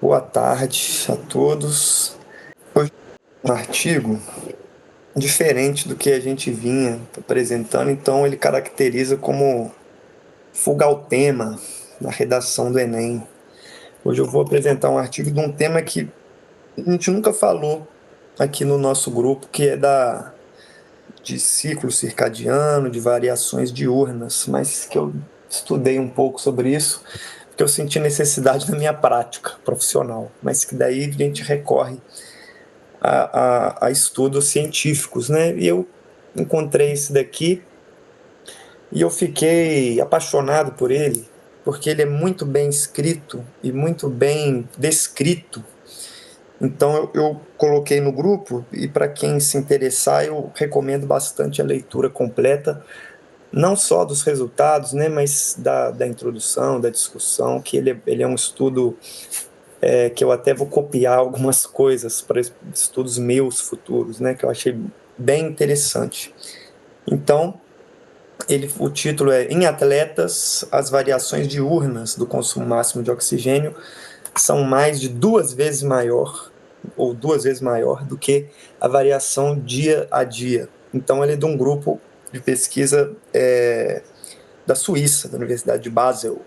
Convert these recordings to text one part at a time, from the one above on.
Boa tarde a todos. Hoje é um artigo diferente do que a gente vinha apresentando, então ele caracteriza como fuga ao tema na redação do Enem. Hoje eu vou apresentar um artigo de um tema que a gente nunca falou aqui no nosso grupo, que é de ciclo circadiano, de variações diurnas, mas que eu estudei um pouco sobre isso, porque eu senti necessidade na minha prática profissional, mas que daí a gente recorre a estudos científicos, né? E eu encontrei esse daqui e eu fiquei apaixonado por ele, porque ele é muito bem escrito e muito bem descrito. Então eu coloquei no grupo, e para quem se interessar, eu recomendo bastante a leitura completa, não só dos resultados, né, mas da introdução, da discussão, que ele é um estudo que eu até vou copiar algumas coisas para estudos meus futuros, né, que eu achei bem interessante. Então, o título é Em atletas, as variações diurnas do consumo máximo de oxigênio são mais de 2 vezes maior, ou 2 vezes maior, do que a variação dia a dia. Então, ele é de um grupo de pesquisa da Suíça, da Universidade de Basel.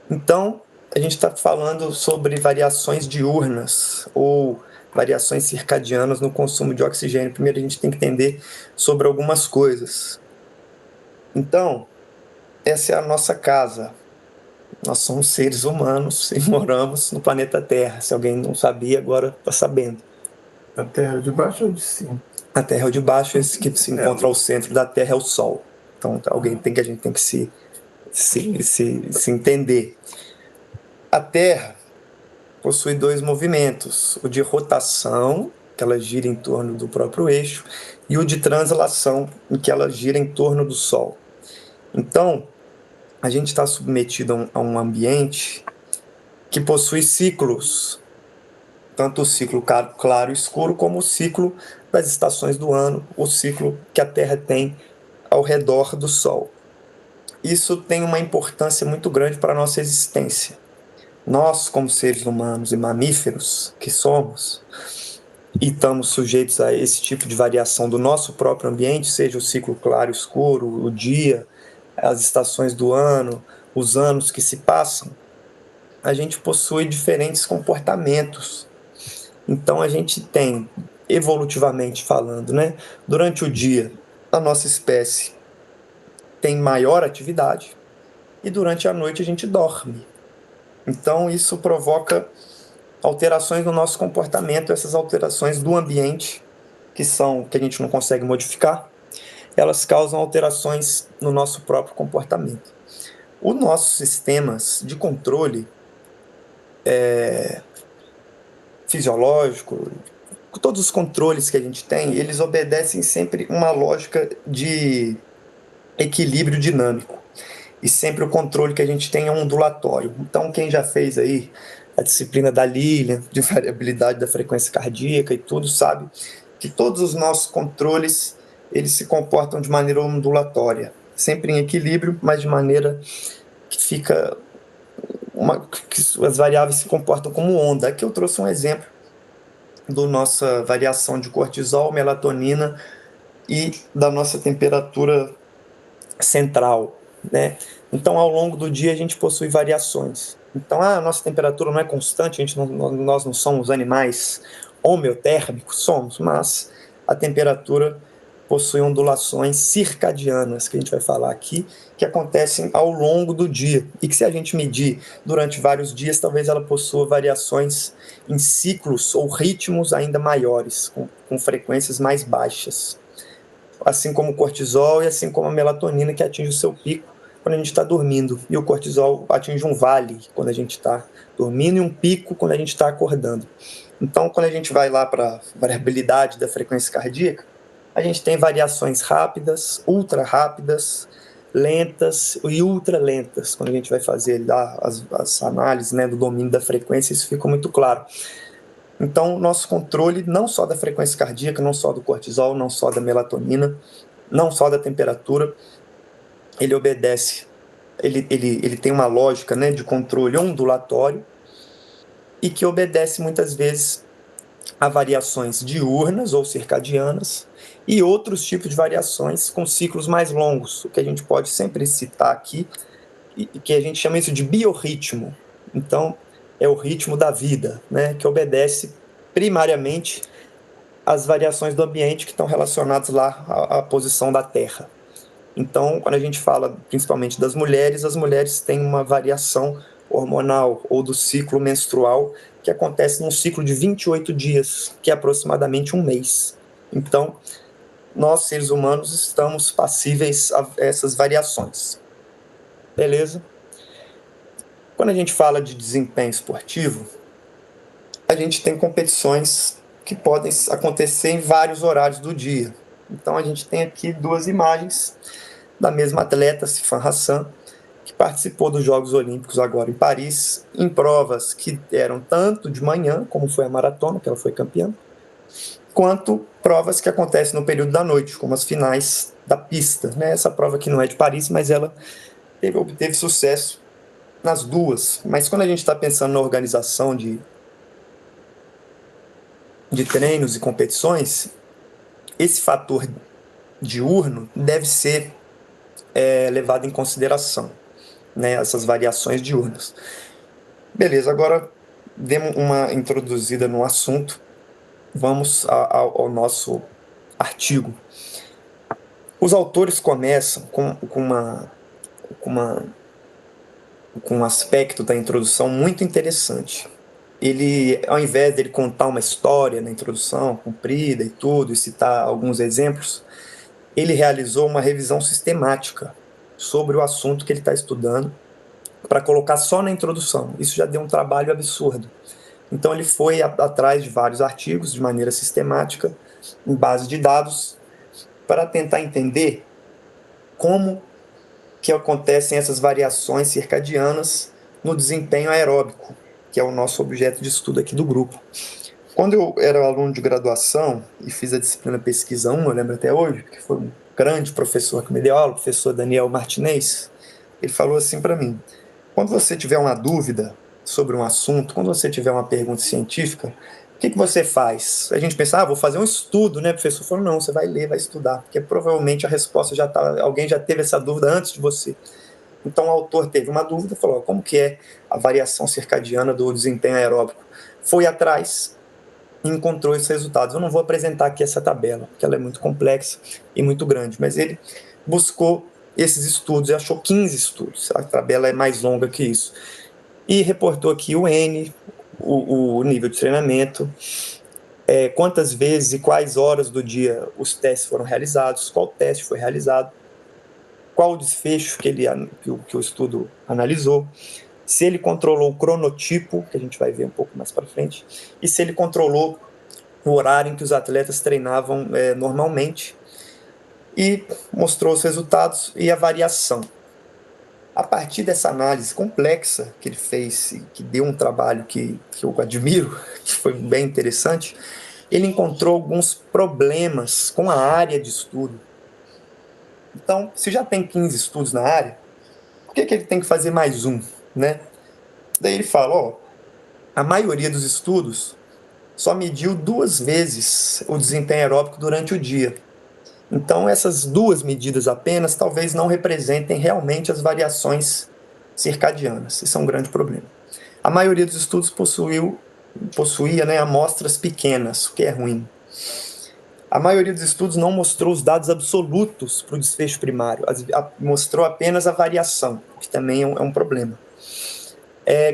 Então, a gente está falando sobre variações diurnas ou variações circadianas no consumo de oxigênio. Primeiro, a gente tem que entender sobre algumas coisas. Então, essa é a nossa casa. Nós somos seres humanos e moramos no planeta Terra. Se alguém não sabia, agora está sabendo. A terra de baixo ou de cima? A Terra é o de baixo, esse que se encontra ao centro da Terra é o Sol. Então, a gente tem que se entender. A Terra possui 2 movimentos, o de rotação, que ela gira em torno do próprio eixo, e o de translação, em que ela gira em torno do Sol. Então, a gente está submetido a um ambiente que possui ciclos, tanto o ciclo claro e escuro, como o ciclo das estações do ano, o ciclo que a Terra tem ao redor do Sol. Isso tem uma importância muito grande para a nossa existência. Nós, como seres humanos e mamíferos que somos, e estamos sujeitos a esse tipo de variação do nosso próprio ambiente, seja o ciclo claro e escuro, o dia, as estações do ano, os anos que se passam, a gente possui diferentes comportamentos. Então a gente tem, evolutivamente falando, né, durante o dia, a nossa espécie tem maior atividade e durante a noite a gente dorme. Então isso provoca alterações no nosso comportamento, essas alterações do ambiente, que a gente não consegue modificar, elas causam alterações no nosso próprio comportamento. Os nossos sistemas de controle fisiológico, todos os controles que a gente tem, eles obedecem sempre uma lógica de equilíbrio dinâmico. E sempre o controle que a gente tem é ondulatório. Então, quem já fez aí a disciplina da Lilian, de variabilidade da frequência cardíaca e tudo, sabe que todos os nossos controles, eles se comportam de maneira ondulatória. Sempre em equilíbrio, mas de maneira que fica que as variáveis se comportam como onda. Aqui eu trouxe um exemplo da nossa variação de cortisol, melatonina e da nossa temperatura central, né? Então, ao longo do dia, a gente possui variações. Então, a nossa temperatura não é constante, nós não somos animais homeotérmicos, somos, mas a temperatura possui ondulações circadianas, que a gente vai falar aqui, que acontecem ao longo do dia, e que se a gente medir durante vários dias, talvez ela possua variações em ciclos ou ritmos ainda maiores, com frequências mais baixas. Assim como o cortisol e assim como a melatonina, que atinge o seu pico quando a gente está dormindo. E o cortisol atinge um vale quando a gente está dormindo e um pico quando a gente está acordando. Então, quando a gente vai lá para a variabilidade da frequência cardíaca, a gente tem variações rápidas, ultra rápidas, lentas e ultra lentas. Quando a gente vai fazer as análises, né, do domínio da frequência, isso fica muito claro. Então, nosso controle, não só da frequência cardíaca, não só do cortisol, não só da melatonina, não só da temperatura, ele obedece, ele tem uma lógica, né, de controle ondulatório, e que obedece muitas vezes a variações diurnas ou circadianas e outros tipos de variações com ciclos mais longos, o que a gente pode sempre citar aqui, e que a gente chama isso de biorritmo. Então, é o ritmo da vida, né, que obedece primariamente às variações do ambiente que estão relacionadas lá à posição da Terra. Então, quando a gente fala principalmente das mulheres, as mulheres têm uma variação hormonal ou do ciclo menstrual que acontece num ciclo de 28 dias, que é aproximadamente um mês. Então, nós, seres humanos, estamos passíveis a essas variações. Beleza? Quando a gente fala de desempenho esportivo, a gente tem competições que podem acontecer em vários horários do dia. Então, a gente tem aqui duas imagens da mesma atleta, Sifan Hassan, que participou dos Jogos Olímpicos agora em Paris, em provas que eram tanto de manhã, como foi a maratona, que ela foi campeã, quanto provas que acontecem no período da noite, como as finais da pista. Né? Essa prova aqui não é de Paris, mas ela obteve sucesso nas duas. Mas quando a gente está pensando na organização de treinos e competições, esse fator diurno deve ser levado em consideração, né? Essas variações diurnas. Beleza, agora demos uma introduzida no assunto, vamos ao nosso artigo. Os autores começam com um aspecto da introdução muito interessante. Ele, ao invés dele contar uma história na introdução, comprida e tudo, e citar alguns exemplos, ele realizou uma revisão sistemática sobre o assunto que ele está estudando para colocar só na introdução. Isso já deu um trabalho absurdo. Então ele foi atrás de vários artigos de maneira sistemática, em base de dados, para tentar entender como que acontecem essas variações circadianas no desempenho aeróbico, que é o nosso objeto de estudo aqui do grupo. Quando eu era aluno de graduação e fiz a disciplina Pesquisa 1, eu lembro até hoje, que foi um grande professor que me deu aula, o professor Daniel Martinez, ele falou assim para mim: quando você tiver uma dúvida sobre um assunto, quando você tiver uma pergunta científica, o que você faz? A gente pensa, vou fazer um estudo, né? O professor falou, não, você vai ler, vai estudar, porque provavelmente a resposta já está, alguém já teve essa dúvida antes de você. Então o autor teve uma dúvida, falou, como que é a variação circadiana do desempenho aeróbico? Foi atrás e encontrou esses resultados. Eu não vou apresentar aqui essa tabela, porque ela é muito complexa e muito grande, mas ele buscou esses estudos e achou 15 estudos. A tabela é mais longa que isso. E reportou aqui o N, o nível de treinamento, quantas vezes e quais horas do dia os testes foram realizados, qual teste foi realizado, qual o desfecho que o estudo analisou, se ele controlou o cronotipo, que a gente vai ver um pouco mais para frente, e se ele controlou o horário em que os atletas treinavam normalmente, e mostrou os resultados e a variação. A partir dessa análise complexa que ele fez, que deu um trabalho que eu admiro, que foi bem interessante, ele encontrou alguns problemas com a área de estudo. Então, se já tem 15 estudos na área, por que ele tem que fazer mais um, né? Daí ele fala, a maioria dos estudos só mediu 2 vezes o desempenho aeróbico durante o dia. Então, essas 2 medidas apenas talvez não representem realmente as variações circadianas. Isso é um grande problema. A maioria dos estudos possuía amostras pequenas, o que é ruim. A maioria dos estudos não mostrou os dados absolutos para o desfecho primário, mostrou apenas a variação, o que também é um problema.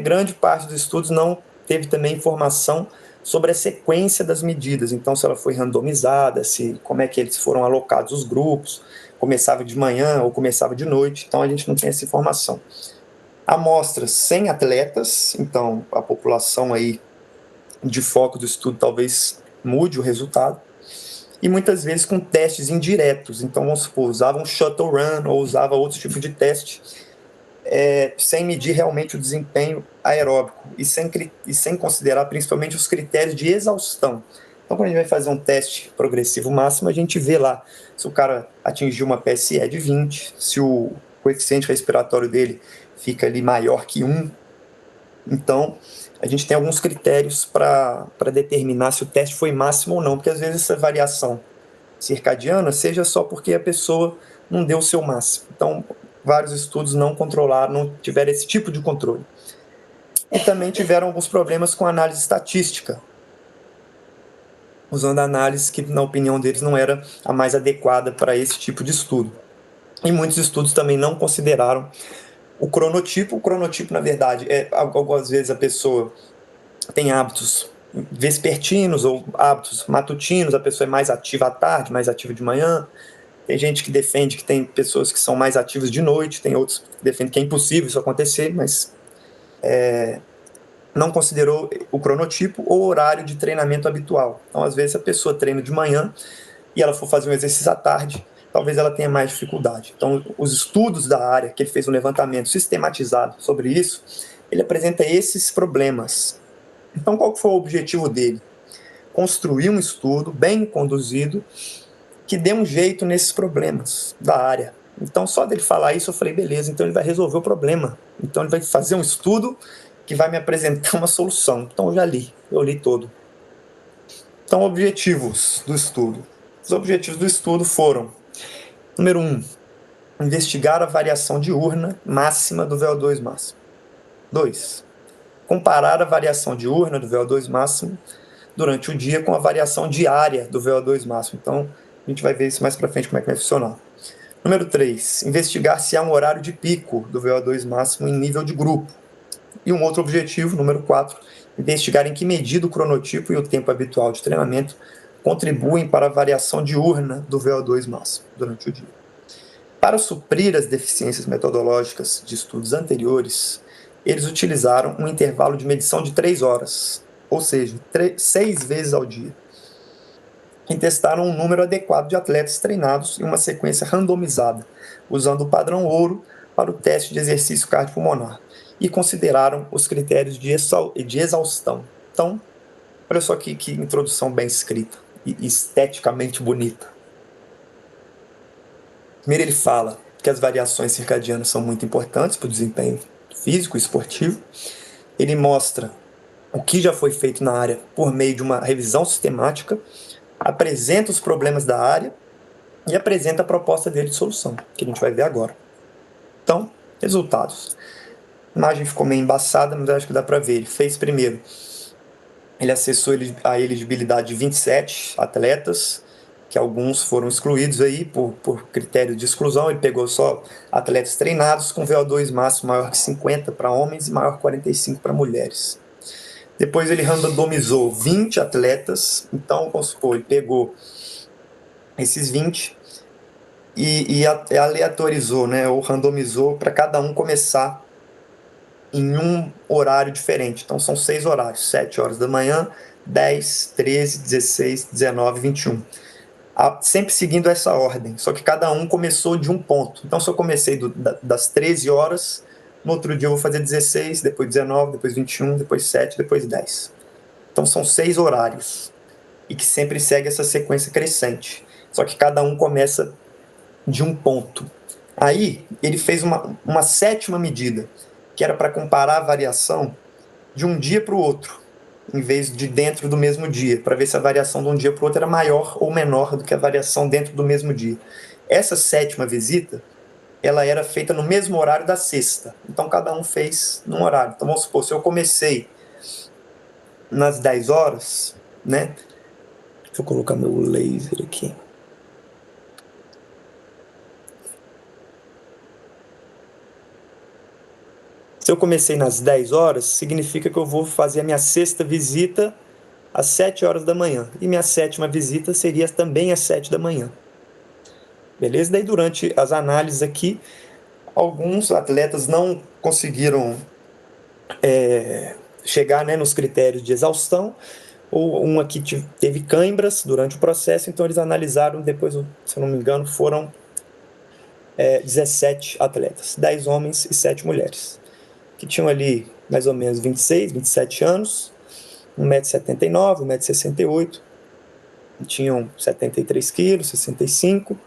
Grande parte dos estudos não teve também informação sobre a sequência das medidas, então se ela foi randomizada, como é que eles foram alocados os grupos, começava de manhã ou começava de noite, então a gente não tem essa informação. Amostras sem atletas, então a população aí de foco do estudo talvez mude o resultado, e muitas vezes com testes indiretos, então vamos supor, usava um shuttle run ou usava outro tipo de teste, sem medir realmente o desempenho aeróbico e sem considerar principalmente os critérios de exaustão. Então, quando a gente vai fazer um teste progressivo máximo, a gente vê lá se o cara atingiu uma PSE de 20, se o coeficiente respiratório dele fica ali maior que 1. Então, a gente tem alguns critérios para determinar se o teste foi máximo ou não, porque às vezes essa variação circadiana seja só porque a pessoa não deu o seu máximo. Então, vários estudos não controlaram, não tiveram esse tipo de controle. E também tiveram alguns problemas com a análise estatística, usando a análise que, na opinião deles, não era a mais adequada para esse tipo de estudo. E muitos estudos também não consideraram o cronotipo. O cronotipo, na verdade, algumas vezes a pessoa tem hábitos vespertinos ou hábitos matutinos, a pessoa é mais ativa à tarde, mais ativa de manhã. Tem gente que defende que tem pessoas que são mais ativas de noite, tem outros que defendem que é impossível isso acontecer, mas não considerou o cronotipo ou o horário de treinamento habitual. Então, às vezes, a pessoa treina de manhã e ela for fazer um exercício à tarde, talvez ela tenha mais dificuldade. Então, os estudos da área, que ele fez um levantamento sistematizado sobre isso, ele apresenta esses problemas. Então, qual foi o objetivo dele? Construir um estudo bem conduzido que dê um jeito nesses problemas da área. Então, só dele falar isso, eu falei, beleza, então ele vai resolver o problema. Então, ele vai fazer um estudo que vai me apresentar uma solução. Então, eu li todo. Então, objetivos do estudo. Os objetivos do estudo foram, número 1, investigar a variação diurna máxima do VO2 máximo. 2, comparar a variação diurna do VO2 máximo durante o dia com a variação diária do VO2 máximo. Então, a gente vai ver isso mais para frente, como é que vai funcionar. Número 3, investigar se há um horário de pico do VO2 máximo em nível de grupo. E um outro objetivo, número 4, investigar em que medida o cronotipo e o tempo habitual de treinamento contribuem para a variação diurna do VO2 máximo durante o dia. Para suprir as deficiências metodológicas de estudos anteriores, eles utilizaram um intervalo de medição de 3 horas, ou seja, 6 vezes ao dia. E testaram um número adequado de atletas treinados em uma sequência randomizada, usando o padrão ouro para o teste de exercício cardiopulmonar, e consideraram os critérios de exaustão. Então, olha só que introdução bem escrita e esteticamente bonita. Primeiro ele fala que as variações circadianas são muito importantes para o desempenho físico e esportivo. Ele mostra o que já foi feito na área por meio de uma revisão sistemática, apresenta os problemas da área e apresenta a proposta dele de solução, que a gente vai ver agora. Então, resultados. A imagem ficou meio embaçada, mas acho que dá para ver. Ele fez primeiro, ele acessou a elegibilidade de 27 atletas, que alguns foram excluídos aí por critério de exclusão. Ele pegou só atletas treinados com VO2 máximo maior que 50 para homens e maior que 45 para mulheres. Depois ele randomizou 20 atletas, então, vamos supor, ele pegou esses 20 e aleatorizou, né, ou randomizou para cada um começar em um horário diferente. Então, são 6 horários, 7 horas da manhã, 10, 13, 16, 19, 21. Sempre seguindo essa ordem, só que cada um começou de um ponto. Então, se eu comecei das 13 horas, no outro dia eu vou fazer 16, depois 19, depois 21, depois 7, depois 10. Então, são 6 horários, e que sempre segue essa sequência crescente. Só que cada um começa de um ponto. Aí, ele fez uma sétima medida, que era para comparar a variação de um dia para o outro, em vez de dentro do mesmo dia, para ver se a variação de um dia para o outro era maior ou menor do que a variação dentro do mesmo dia. Essa sétima visita, ela era feita no mesmo horário da sexta. Então, cada um fez num horário. Então, vamos supor, se eu comecei nas 10 horas, né? Deixa eu colocar meu laser aqui. Se eu comecei nas 10 horas, significa que eu vou fazer a minha sexta visita às 7 horas da manhã. E minha sétima visita seria também às 7 da manhã. Beleza? Daí, durante as análises aqui, alguns atletas não conseguiram chegar, né, nos critérios de exaustão, ou um aqui teve cãibras durante o processo, então eles analisaram, depois, se eu não me engano, foram 17 atletas, 10 homens e 7 mulheres, que tinham ali mais ou menos 26, 27 anos, 1,79 m, 1,68 m, tinham 73 quilos, 65,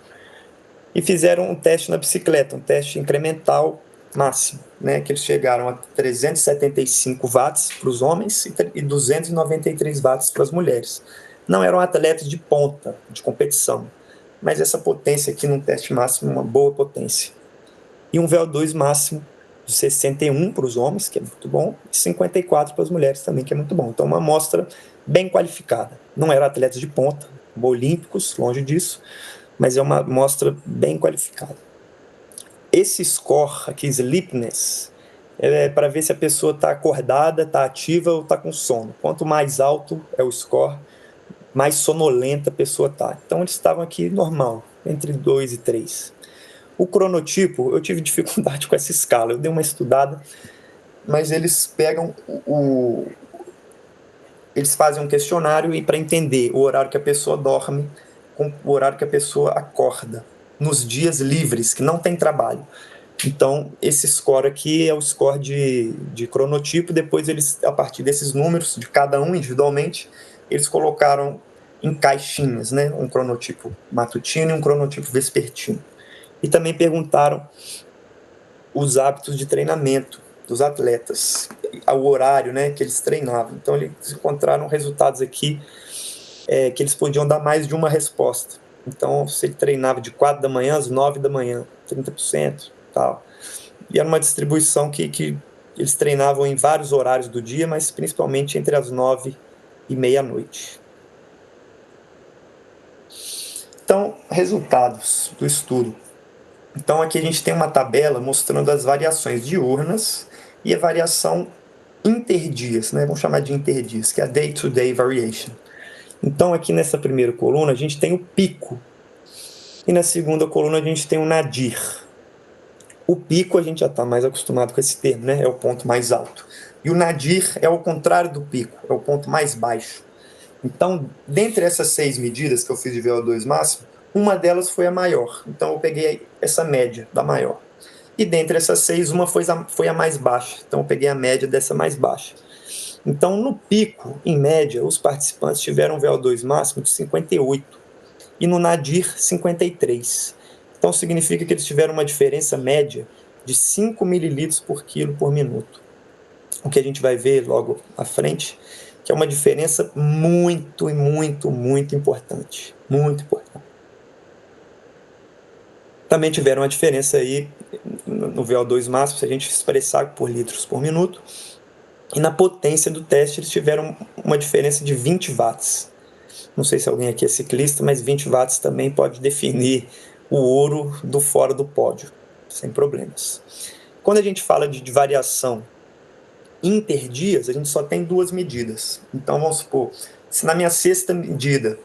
e fizeram um teste na bicicleta, um teste incremental máximo, né, que eles chegaram a 375 watts para os homens e 293 watts para as mulheres. Não eram atletas de ponta, de competição, mas essa potência aqui no teste máximo é uma boa potência. E um VO2 máximo de 61 para os homens, que é muito bom, e 54 para as mulheres também, que é muito bom. Então, uma amostra bem qualificada. Não eram atletas de ponta, olímpicos, longe disso, mas é uma amostra bem qualificada. Esse score aqui, sleepiness, é para ver se a pessoa está acordada, está ativa ou está com sono. Quanto mais alto é o score, mais sonolenta a pessoa está. Então, eles estavam aqui normal, entre 2 e 3. O cronotipo, eu tive dificuldade com essa escala, eu dei uma estudada, mas eles pegam eles fazem um questionário e para entender o horário que a pessoa dorme com o horário que a pessoa acorda, nos dias livres, que não tem trabalho. Então, esse score aqui é o score de cronotipo. Depois, eles, a partir desses números, de cada um individualmente, eles colocaram em caixinhas, né? Um cronotipo matutino e um cronotipo vespertino. E também perguntaram os hábitos de treinamento dos atletas, o horário, né, que eles treinavam. Então, eles encontraram resultados aqui que eles podiam dar mais de uma resposta. Então, se ele treinava de 4 da manhã às 9 da manhã, 30%, tal. E era uma distribuição que eles treinavam em vários horários do dia, mas principalmente entre as 9 e meia-noite. Então, resultados do estudo. Então, aqui a gente tem uma tabela mostrando as variações diurnas e a variação interdias, né? Vamos chamar de interdias, que é a day-to-day variation. Então, aqui nessa primeira coluna, a gente tem o pico. E na segunda coluna, a gente tem o nadir. O pico, a gente já está mais acostumado com esse termo, né? É o ponto mais alto. E o nadir é o contrário do pico, é o ponto mais baixo. Então, dentre essas 6 medidas que eu fiz de VO2 máximo, uma delas foi a maior. Então, eu peguei essa média da maior. E dentre essas 6, uma foi a mais baixa. Então, eu peguei a média dessa mais baixa. Então, no pico, em média, os participantes tiveram um VO2 máximo de 58 e no nadir, 53. Então, significa que eles tiveram uma diferença média de 5 mililitros por quilo por minuto. O que a gente vai ver logo à frente, que é uma diferença muito importante. Muito importante. Também tiveram uma diferença aí no VO2 máximo, se a gente expressar por litros por minuto. E na potência do teste, eles tiveram uma diferença de 20 watts. Não sei se alguém aqui é ciclista, mas 20 watts também pode definir o ouro do fora do pódio, sem problemas. Quando a gente fala de variação interdias, a gente só tem 2 medidas. Então, vamos supor, se na minha sexta medida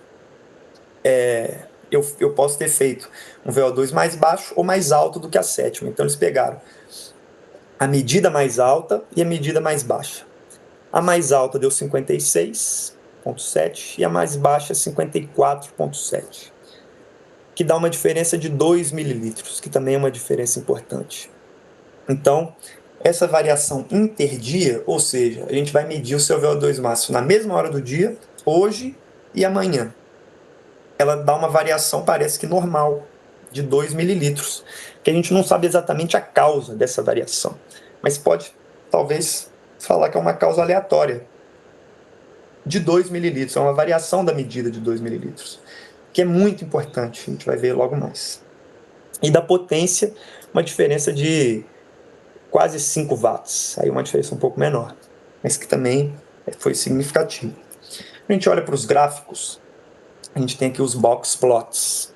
eu posso ter feito um VO2 mais baixo ou mais alto do que a sétima. Então, eles pegaram a medida mais alta e a medida mais baixa. A mais alta deu 56,7 e a mais baixa 54,7, que dá uma diferença de 2 mililitros, que também é uma diferença importante. Então, essa variação interdia, ou seja, a gente vai medir o seu VO2 máximo na mesma hora do dia, hoje e amanhã. Ela dá uma variação, parece que normal, de 2 mililitros, que a gente não sabe exatamente a causa dessa variação, mas pode, talvez, falar que é uma causa aleatória de 2 mililitros, é uma variação da medida de 2 mililitros, que é muito importante, a gente vai ver logo mais. E da potência, uma diferença de quase 5 watts, aí uma diferença um pouco menor, mas que também foi significativa. A gente olha para os gráficos, a gente tem aqui os box plots,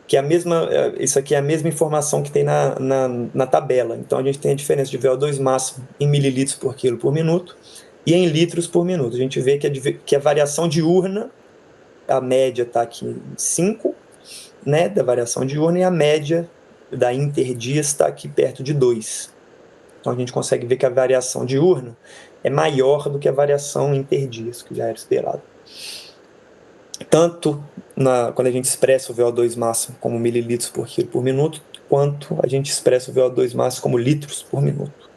que é a mesma, isso aqui é a mesma informação que tem na tabela. Então, a gente tem a diferença de VO2 máximo em mililitros por quilo por minuto e em litros por minuto. A gente vê que a variação diurna, a média está aqui em 5, né, da variação diurna, e a média da interdias está aqui perto de 2. Então, a gente consegue ver que a variação diurna é maior do que a variação interdias, que já era esperado. Tanto quando a gente expressa o VO2 máximo como mililitros por quilo por minuto, quanto a gente expressa o VO2 máximo como litros por minuto.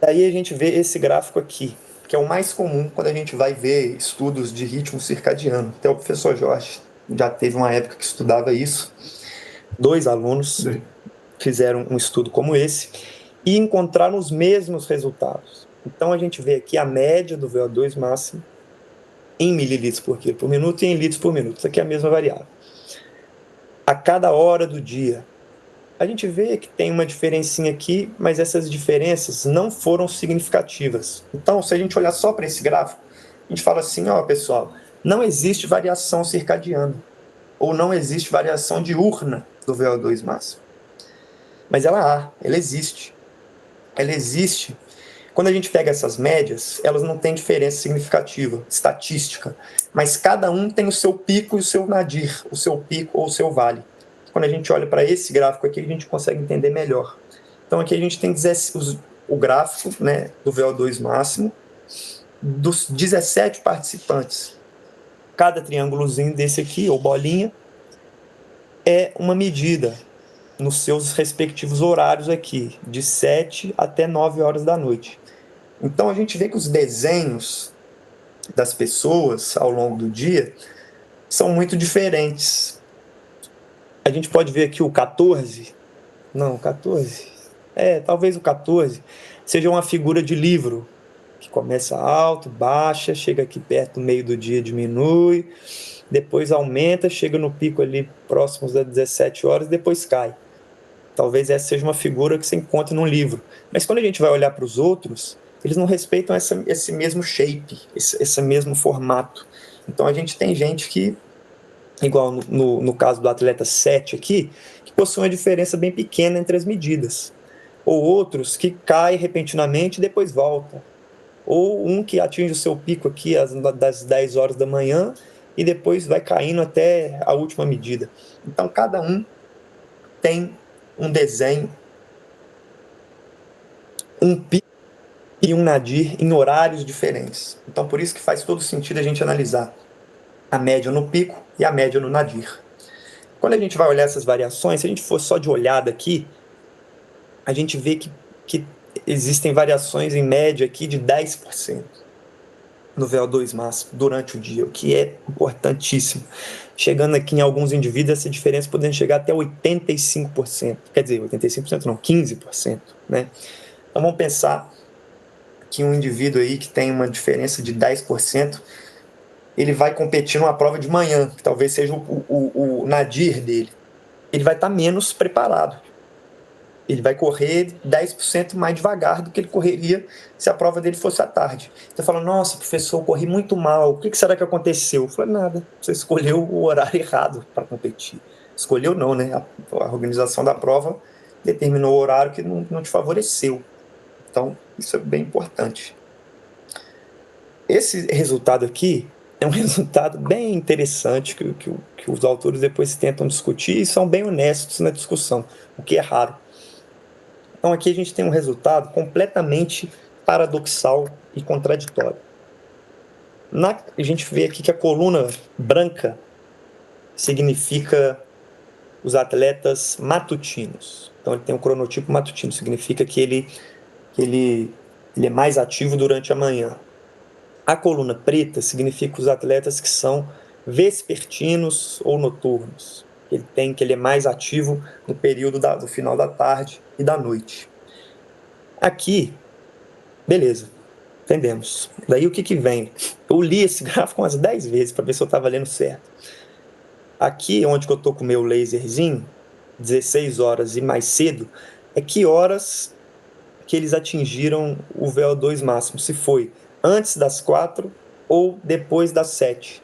Daí a gente vê esse gráfico aqui, que é o mais comum quando a gente vai ver estudos de ritmo circadiano. Até o professor Jorge já teve uma época que estudava isso. 2 alunos fizeram um estudo como esse e encontraram os mesmos resultados. Então, a gente vê aqui a média do VO2 máximo em mililitros por quilo por minuto e em litros por minuto. Isso aqui é a mesma variável. A cada hora do dia. A gente vê que tem uma diferencinha aqui, mas essas diferenças não foram significativas. Então, se a gente olhar só para esse gráfico, a gente fala assim, ó, pessoal, não existe variação circadiana, ou não existe variação diurna do VO2 máximo. Mas ela existe. Ela existe. Quando a gente pega essas médias, elas não têm diferença significativa, estatística, mas cada um tem o seu pico e o seu nadir, o seu pico ou o seu vale. Quando a gente olha para esse gráfico aqui, a gente consegue entender melhor. Então aqui a gente tem o gráfico, né, do VO2 máximo dos 17 participantes. Cada triângulozinho desse aqui, ou bolinha, é uma medida nos seus respectivos horários aqui, de 7 até 9 horas da noite. Então a gente vê que os desenhos das pessoas ao longo do dia são muito diferentes. A gente pode ver aqui o 14, talvez o 14 seja uma figura de livro, que começa alto, baixa, chega aqui perto do meio do dia, diminui, depois aumenta, chega no pico ali próximos das 17 horas, depois cai. Talvez essa seja uma figura que você encontra num livro. Mas quando a gente vai olhar para os outros, eles não respeitam esse mesmo shape, esse mesmo formato. Então a gente tem gente que, igual no caso do atleta 7 aqui, que possui uma diferença bem pequena entre as medidas. Ou outros que cai repentinamente e depois volta. Ou um que atinge o seu pico aqui das 10 horas da manhã e depois vai caindo até a última medida. Então cada um tem um desenho, um pico e um nadir em horários diferentes. Então, por isso que faz todo sentido a gente analisar a média no pico e a média no nadir. Quando a gente vai olhar essas variações, se a gente for só de olhada aqui, a gente vê que existem variações em média aqui de 10% no VO2 máximo durante o dia, o que é importantíssimo. Chegando aqui em alguns indivíduos, essa diferença podendo chegar até 85%. Quer dizer, 85% não, 15%, né? Então vamos pensar que um indivíduo aí que tem uma diferença de 10%, ele vai competir numa prova de manhã, que talvez seja o nadir dele. Ele vai estar menos preparado. Ele vai correr 10% mais devagar do que ele correria se a prova dele fosse à tarde. Você fala, nossa, professor, eu corri muito mal, o que será que aconteceu? Eu falei, nada, você escolheu o horário errado para competir. Escolheu não, né? A organização da prova determinou o horário que não te favoreceu. Então, isso é bem importante. Esse resultado aqui é um resultado bem interessante que os autores depois tentam discutir e são bem honestos na discussão, o que é raro. Então aqui a gente tem um resultado completamente paradoxal e contraditório. A gente vê aqui que a coluna branca significa os atletas matutinos. Então ele tem um cronotipo matutino, significa que ele é mais ativo durante a manhã. A coluna preta significa os atletas que são vespertinos ou noturnos. Que ele é mais ativo no período do final da tarde e da noite. Aqui, beleza, entendemos. Daí o que vem? Eu li esse gráfico umas 10 vezes para ver se eu estava lendo certo. Aqui, onde que eu estou com o meu laserzinho, 16 horas e mais cedo, é que horas que eles atingiram o VO2 máximo, se foi antes das 4 ou depois das 7.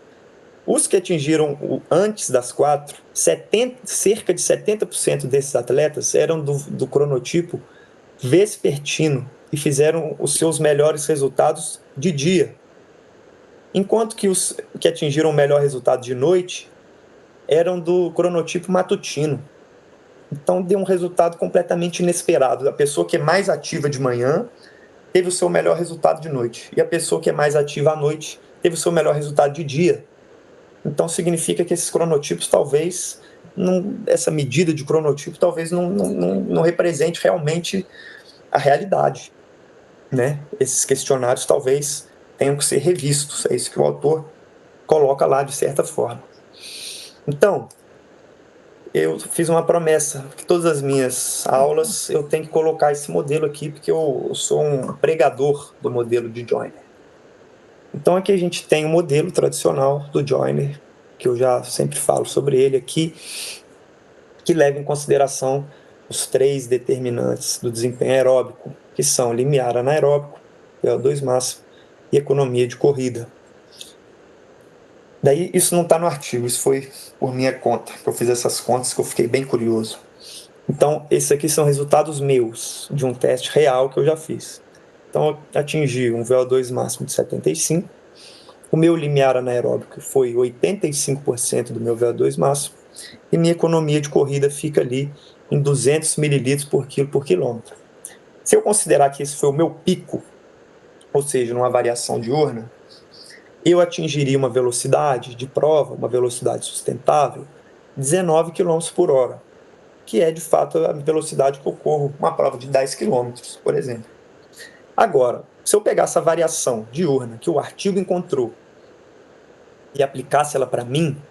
Os que atingiram antes das 4, cerca de 70% desses atletas eram do cronotipo vespertino e fizeram os seus melhores resultados de dia. Enquanto que os que atingiram o melhor resultado de noite eram do cronotipo matutino. Então deu um resultado completamente inesperado. A pessoa que é mais ativa de manhã teve o seu melhor resultado de noite. E a pessoa que é mais ativa à noite teve o seu melhor resultado de dia. Então significa que esses cronotipos talvez, essa medida de cronotipo talvez não represente realmente a realidade, né? Esses questionários talvez tenham que ser revistos. É isso que o autor coloca lá de certa forma. Então, eu fiz uma promessa, que todas as minhas aulas eu tenho que colocar esse modelo aqui, porque eu sou um pregador do modelo de Joyner. Então aqui a gente tem o modelo tradicional do Joyner, que eu já sempre falo sobre ele aqui, que leva em consideração os 3 determinantes do desempenho aeróbico, que são limiar anaeróbico, VO2 máximo e economia de corrida. Daí isso não está no artigo, isso foi por minha conta, que eu fiz essas contas que eu fiquei bem curioso. Então, esses aqui são resultados meus, de um teste real que eu já fiz. Então, eu atingi um VO2 máximo de 75, o meu limiar anaeróbico foi 85% do meu VO2 máximo, e minha economia de corrida fica ali em 200 ml por quilo por quilômetro. Se eu considerar que esse foi o meu pico, ou seja, numa variação diurna, eu atingiria uma velocidade de prova, uma velocidade sustentável, 19 km por hora, que é de fato a velocidade que eu corro uma prova de 10 km, por exemplo. Agora, se eu pegar essa variação diurna que o artigo encontrou e aplicasse ela para mim,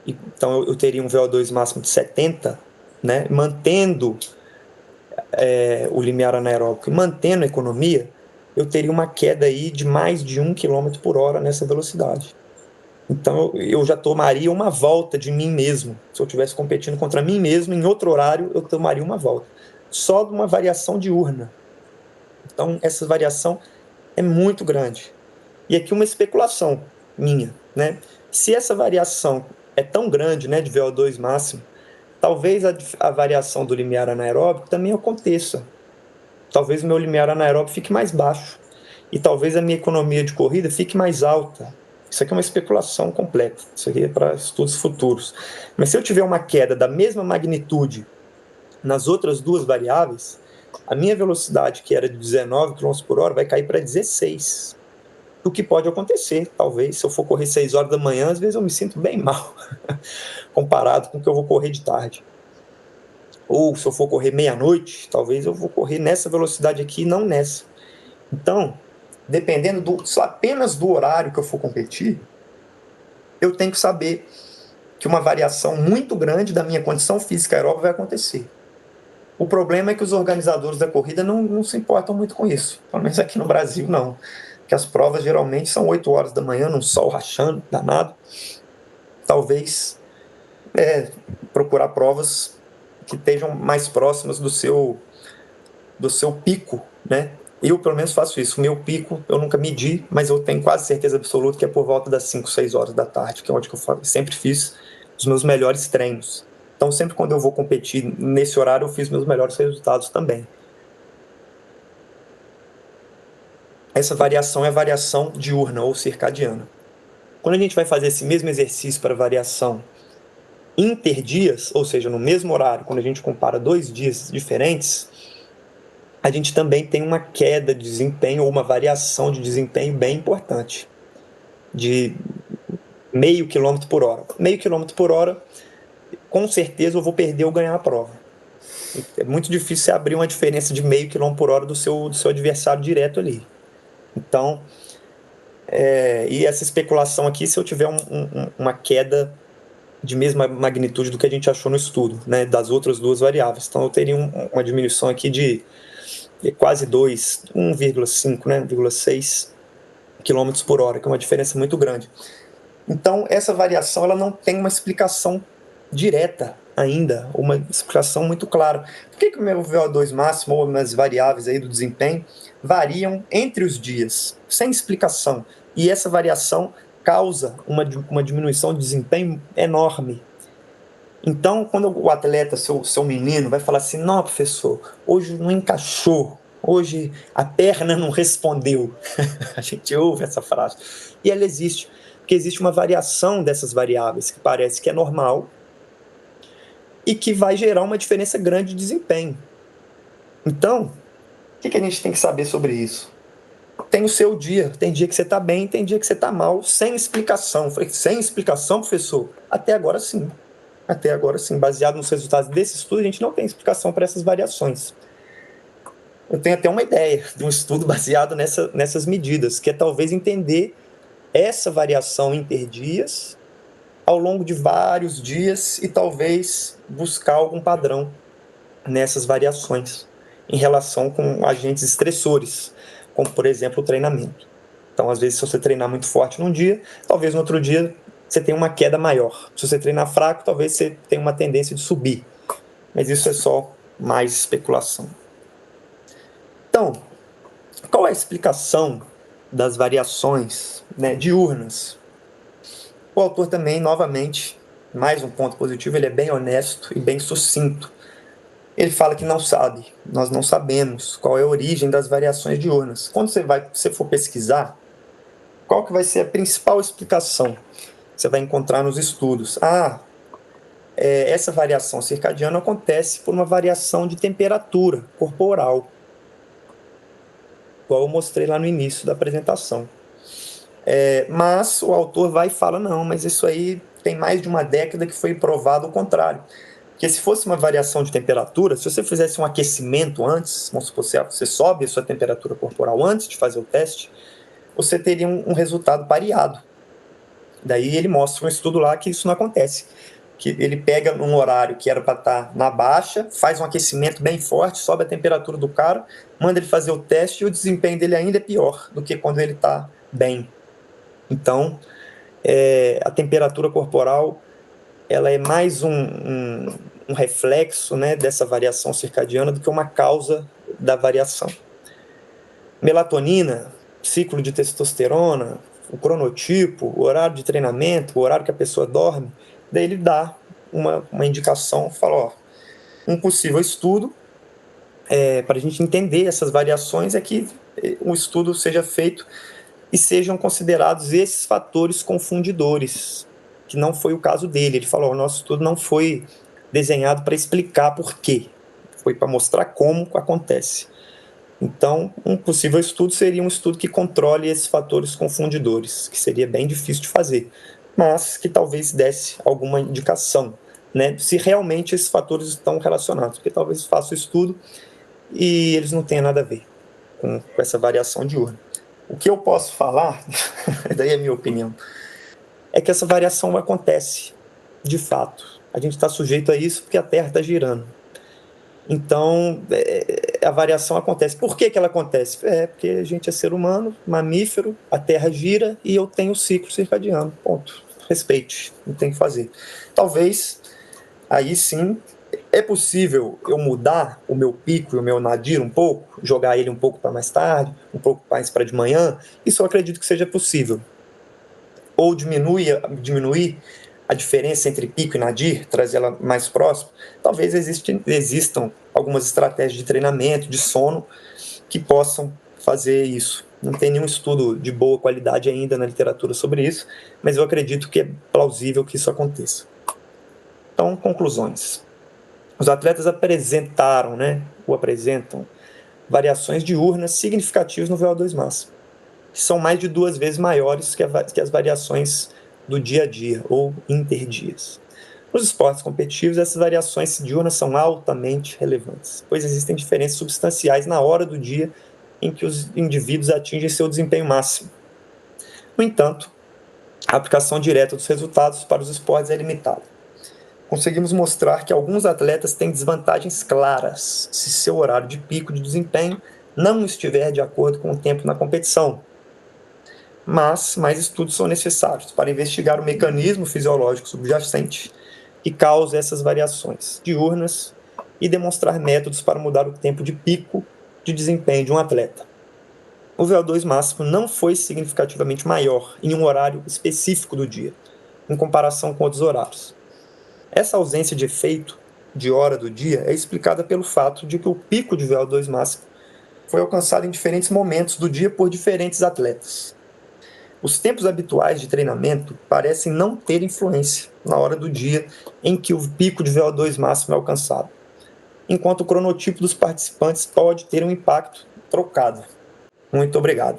então eu teria um VO2 máximo de 70, né, mantendo o limiar anaeróbico e mantendo a economia, eu teria uma queda aí de mais de 1 km por hora nessa velocidade. Então eu já tomaria uma volta de mim mesmo. Se eu estivesse competindo contra mim mesmo, em outro horário, eu tomaria uma volta. Só de uma variação diurna. Então essa variação é muito grande. E aqui uma especulação minha, né? Se essa variação é tão grande, né, de VO2 máximo, talvez a variação do limiar anaeróbico também aconteça. Talvez o meu limiar anaeróbico fique mais baixo. E talvez a minha economia de corrida fique mais alta. Isso aqui é uma especulação completa. Isso aqui é para estudos futuros. Mas se eu tiver uma queda da mesma magnitude nas outras 2 variáveis, a minha velocidade, que era de 19 km por hora, vai cair para 16. O que pode acontecer, talvez, se eu for correr 6 horas da manhã, às vezes eu me sinto bem mal, comparado com o que eu vou correr de tarde. Ou se eu for correr meia-noite, talvez eu vou correr nessa velocidade aqui e não nessa. Então, dependendo apenas do horário que eu for competir, eu tenho que saber que uma variação muito grande da minha condição física aeróbica vai acontecer. O problema é que os organizadores da corrida não se importam muito com isso. Pelo menos aqui no Brasil, não. Porque as provas geralmente são 8 horas da manhã, num sol rachando, danado. Talvez procurar provas que estejam mais próximas do seu pico, né? Eu, pelo menos, faço isso. O meu pico, eu nunca medi, mas eu tenho quase certeza absoluta que é por volta das 5, 6 horas da tarde, que é onde eu sempre fiz os meus melhores treinos. Então, sempre quando eu vou competir nesse horário, eu fiz meus melhores resultados também. Essa variação é a variação diurna ou circadiana. Quando a gente vai fazer esse mesmo exercício para variação interdias, ou seja, no mesmo horário, quando a gente compara 2 dias diferentes, a gente também tem uma queda de desempenho ou uma variação de desempenho bem importante, de meio quilômetro por hora. Meio quilômetro por hora, com certeza eu vou perder ou ganhar a prova. É muito difícil você abrir uma diferença de meio quilômetro por hora do seu adversário direto ali. Então, e essa especulação aqui, se eu tiver uma queda de mesma magnitude do que a gente achou no estudo, né, das outras 2 variáveis. Então, eu teria uma diminuição aqui de quase 2, 1,5, né, 1,6 km por hora, que é uma diferença muito grande. Então, essa variação ela não tem uma explicação direta ainda, uma explicação muito clara. Por que o meu VO2 máximo ou as variáveis aí do desempenho variam entre os dias, sem explicação? E essa variação causa uma diminuição de desempenho enorme. Então, quando o atleta, seu menino, vai falar assim, não, professor, hoje não encaixou, hoje a perna não respondeu. A gente ouve essa frase. E ela existe, porque existe uma variação dessas variáveis que parece que é normal e que vai gerar uma diferença grande de desempenho. Então, o que a gente tem que saber sobre isso? Tem o seu dia, tem dia que você está bem, tem dia que você está mal, sem explicação. Falei, sem explicação, professor? Até agora sim. Até agora sim. Baseado nos resultados desse estudo, a gente não tem explicação para essas variações. Eu tenho até uma ideia de um estudo baseado nessas medidas, que é talvez entender essa variação interdias ao longo de vários dias e talvez buscar algum padrão nessas variações em relação com agentes estressores, como, por exemplo, o treinamento. Então, às vezes, se você treinar muito forte num dia, talvez no outro dia você tenha uma queda maior. Se você treinar fraco, talvez você tenha uma tendência de subir. Mas isso é só mais especulação. Então, qual é a explicação das variações, né, diurnas? O autor também, novamente, mais um ponto positivo, ele é bem honesto e bem sucinto. Ele fala que não sabe, nós não sabemos qual é a origem das variações diurnas. Quando você for pesquisar, qual que vai ser a principal explicação que você vai encontrar nos estudos? Essa variação circadiana acontece por uma variação de temperatura corporal, igual eu mostrei lá no início da apresentação. Mas o autor vai e fala, não, mas isso aí tem mais de uma década que foi provado o contrário. Porque se fosse uma variação de temperatura, se você fizesse um aquecimento antes, vamos supor, você sobe a sua temperatura corporal antes de fazer o teste, você teria um resultado pareado. Daí ele mostra um estudo lá que isso não acontece. Que ele pega um horário que era para estar na baixa, faz um aquecimento bem forte, sobe a temperatura do cara, manda ele fazer o teste e o desempenho dele ainda é pior do que quando ele está bem. Então, a temperatura corporal ela é mais um reflexo, né, dessa variação circadiana do que uma causa da variação. Melatonina, ciclo de testosterona, o cronotipo, o horário de treinamento, o horário que a pessoa dorme, daí ele dá uma indicação, fala, um possível estudo para a gente entender essas variações é que o estudo seja feito e sejam considerados esses fatores confundidores, que não foi o caso dele. Ele falou, o nosso estudo não foi desenhado para explicar por quê, foi para mostrar como acontece. Então, um possível estudo seria um estudo que controle esses fatores confundidores, que seria bem difícil de fazer, mas que talvez desse alguma indicação, né, se realmente esses fatores estão relacionados, porque talvez faça o estudo e eles não tenham nada a ver com essa variação diurna. O que eu posso falar, daí é a minha opinião, é que essa variação acontece, de fato. A gente está sujeito a isso porque a Terra está girando. Então, a variação acontece. Por que ela acontece? Porque a gente é ser humano, mamífero, a Terra gira e eu tenho o ciclo circadiano. Ponto. Respeite, não tem o que fazer. Talvez, aí sim, é possível eu mudar o meu pico e o meu nadir um pouco, jogar ele um pouco para mais tarde, um pouco mais para de manhã. Isso eu acredito que seja possível. Ou diminuir a diferença entre pico e nadir, trazer ela mais próximo. Talvez existam algumas estratégias de treinamento, de sono, que possam fazer isso. Não tem nenhum estudo de boa qualidade ainda na literatura sobre isso, mas eu acredito que é plausível que isso aconteça. Então, conclusões. Os atletas apresentam variações diurnas significativas no VO2 máximo, que são mais de 2 vezes maiores que as variações do dia a dia ou interdias. Nos esportes competitivos, essas variações diurnas são altamente relevantes, pois existem diferenças substanciais na hora do dia em que os indivíduos atingem seu desempenho máximo. No entanto, a aplicação direta dos resultados para os esportes é limitada. Conseguimos mostrar que alguns atletas têm desvantagens claras se seu horário de pico de desempenho não estiver de acordo com o tempo na competição. Mas mais estudos são necessários para investigar o mecanismo fisiológico subjacente que causa essas variações diurnas e demonstrar métodos para mudar o tempo de pico de desempenho de um atleta. O VO2 máximo não foi significativamente maior em um horário específico do dia, em comparação com outros horários. Essa ausência de efeito de hora do dia é explicada pelo fato de que o pico de VO2 máximo foi alcançado em diferentes momentos do dia por diferentes atletas. Os tempos habituais de treinamento parecem não ter influência na hora do dia em que o pico de VO2 máximo é alcançado, enquanto o cronotipo dos participantes pode ter um impacto trocado. Muito obrigado.